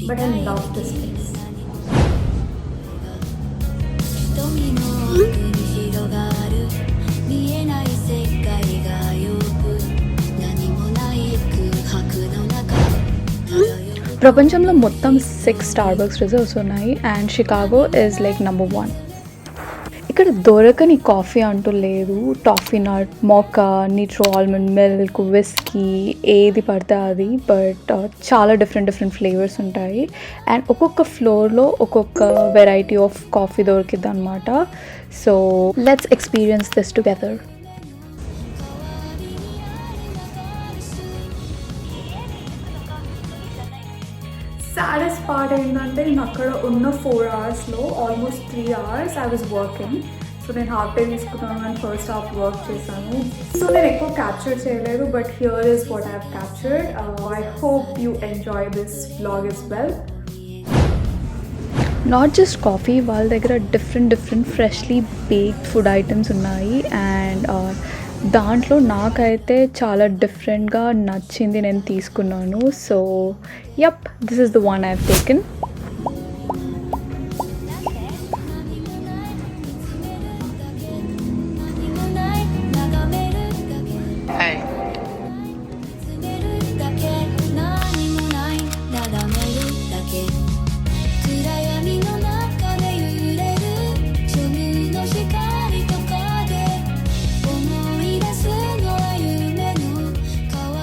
but I love this place. ప్రపంచంలో మొత్తం 6 Starbucks reserves ఉన్నాయి and Chicago is like number 1. ఇక్కడ దొరకని కాఫీ అంటూ లేదు. టాఫీ నట్, మోకా, నిట్రో ఆల్మండ్ మిల్క్, విస్కీ ఏది పడితే అది, బట్ చాలా డిఫరెంట్ ఫ్లేవర్స్ ఉంటాయి అండ్ ఒక్కొక్క ఫ్లోర్లో ఒక్కొక్క వెరైటీ ఆఫ్ కాఫీ దొరికిద్ది అనమాట. So let's experience this together. Saddest part ఏంటంటే నేను అక్కడ ఉన్న 4 అవర్స్లో almost 3 hours I was working. So నేను హాఫ్ డే తీసుకున్నాను అండ్ ఫస్ట్ హాఫ్ వర్క్ చేశాను. సో నేను ఎక్కువ క్యాప్చర్ చేయలేదు, but here is what I have captured. I hope you enjoy this vlog as well. Not just coffee, వాళ్ళ దగ్గర different freshly baked food items ఉన్నాయి and దాంట్లో నాకైతే చాలా డిఫరెంట్గా నచ్చింది, నేను తీసుకున్నాను. So yup, this is the one I have taken.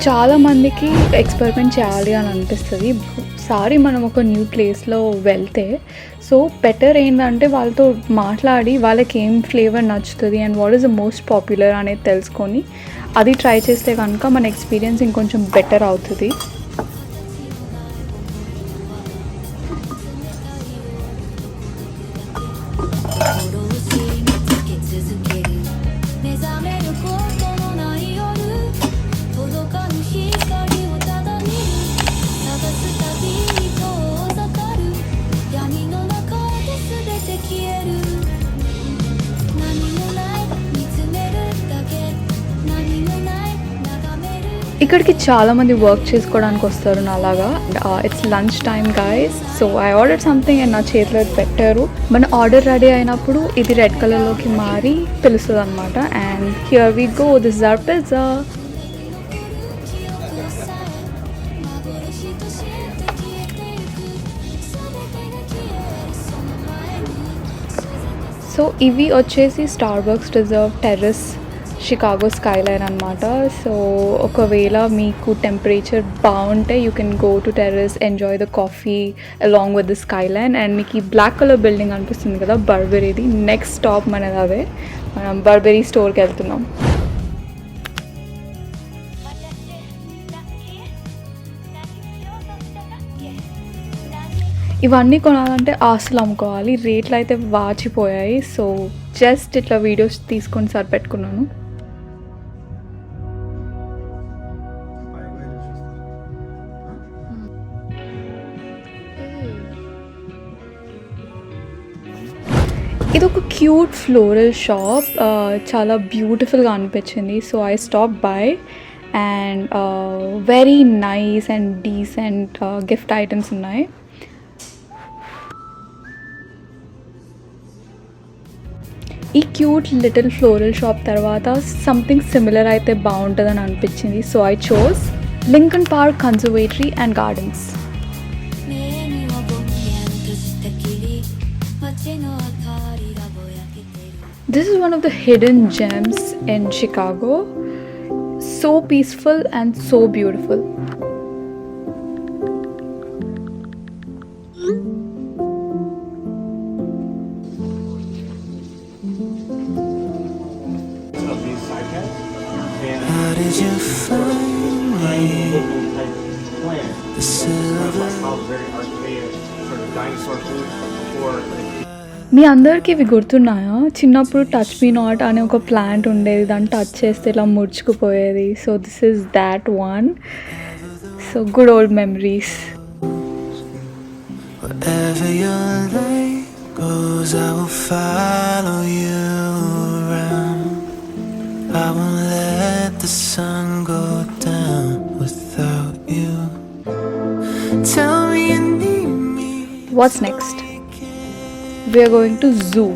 చాలా మందికి ఎక్స్పెరిమెంట్ చేయాలి అని అనిపిస్తుంది. సారీ మనం ఒక న్యూ ప్లేస్లో వెళ్తే సో బెటర్ ఏంటంటే వాళ్ళతో మాట్లాడి వాళ్ళకి ఏం ఫ్లేవర్ నచ్చుతుంది and what is the most popular అనేది తెలుసుకొని అది ట్రై చేస్తే కనుక మన ఎక్స్పీరియన్స్ ఇంకొంచెం బెటర్ అవుతుంది. ఇక్కడికి చాలామంది వర్క్ చేసుకోవడానికి వస్తారు నాలాగా. It's lunch time guys. So I order something and నా చేతిలో పెట్టారు. మన ఆర్డర్ రెడీ అయినప్పుడు ఇది రెడ్ కలర్లోకి మారి పిలుస్తుంది అనమాట. And here we go, this is our pizza. So ఇవి వచ్చేసి Starbucks reserve terrace Chicago skyline అనమాట. సో ఒకవేళ మీకు టెంపరేచర్ బాగుంటే you can go to terrace, enjoy the coffee along with the skyline. And మీకు ఈ బ్లాక్ కలర్ బిల్డింగ్ అనిపిస్తుంది కదా బర్బెరీది, నెక్స్ట్ స్టాప్ మనది అదే. మనం బర్బెరీ స్టోర్కి వెళ్తున్నాం. ఇవన్నీ కొనాలంటే ఆస్తులు అమ్ముకోవాలి, రేట్లు అయితే వాచిపోయాయి. సో జస్ట్ ఇట్లా వీడియోస్ తీసుకొని సరిపెట్టుకున్నాను. ఇది ఒక క్యూట్ ఫ్లోరల్ షాప్, చాలా బ్యూటిఫుల్గా అనిపించింది. So I stop by and very nice and decent gift items ఉన్నాయి. ఈ క్యూట్ లిటిల్ ఫ్లోరల్ షాప్ తర్వాత సంథింగ్ సిమిలర్ అయితే బాగుంటుందని అనిపించింది. So I chose Lincoln park conservatory and gardens. This is one of the hidden gems in Chicago. So peaceful and so beautiful. How did you find me? The silver. మీ అందరికీ ఇవి గుర్తున్నాయా? చిన్నప్పుడు touch me not అనే ఒక plant ఉండేది, దాన్ని touch చేస్తే ఇలా ముడుచుకుపోయేది. So this is that one. So good old memories. Wherever your light goes, I will follow you around. I won't let the sun go down without you. Tell me you need What's next? We are going to zoo.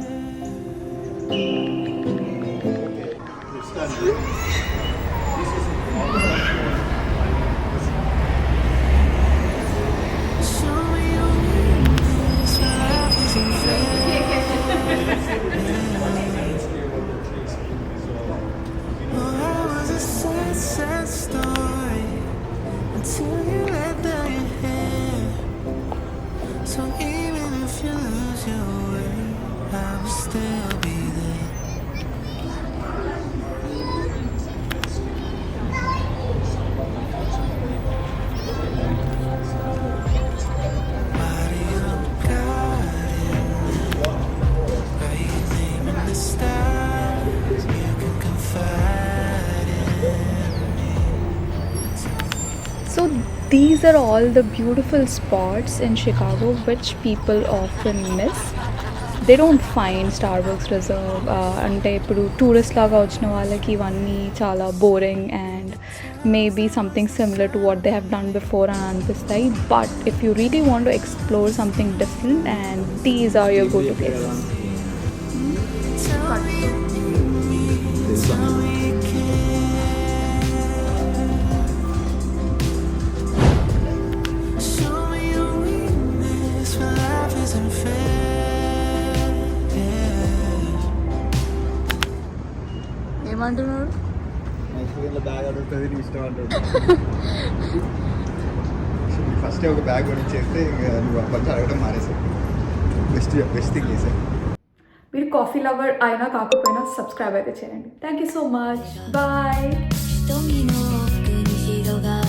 Show me your weakness when life isn't fair. Oh, I was a sad, sad story until you let down your hair. So even if you lose your way, I will still be there. Mario Garden, are you naming the stars? You can confide in me. So these are all the beautiful spots in Chicago which people often miss. They don't find Starbucks Reserve అంటే ఇప్పుడు tourist లాగా వచ్చిన వాళ్ళకి ఇవన్నీ చాలా boring and maybe something similar to what they have done before అని అనిపిస్తాయి. But if you really want to explore something different and these are your go to places. Show me your weakness when life isn't fair. ఏమంటున్నాడు? Bag అడుగుతుంది నీ ఇష్టం అంటాడు. First ఒక bag కొనిచ్చేస్తే ఇంకా నువ్వు కొంచెం అడగడం మానేసావు. బెస్ట్ థింగ్ చేసావు. మీరు కాఫీ లవర్ అయినా కాకపోయినా సబ్స్క్రైబ్ అయితే చేయండి. Thank you so much. Bye. 瞳の奥に広がる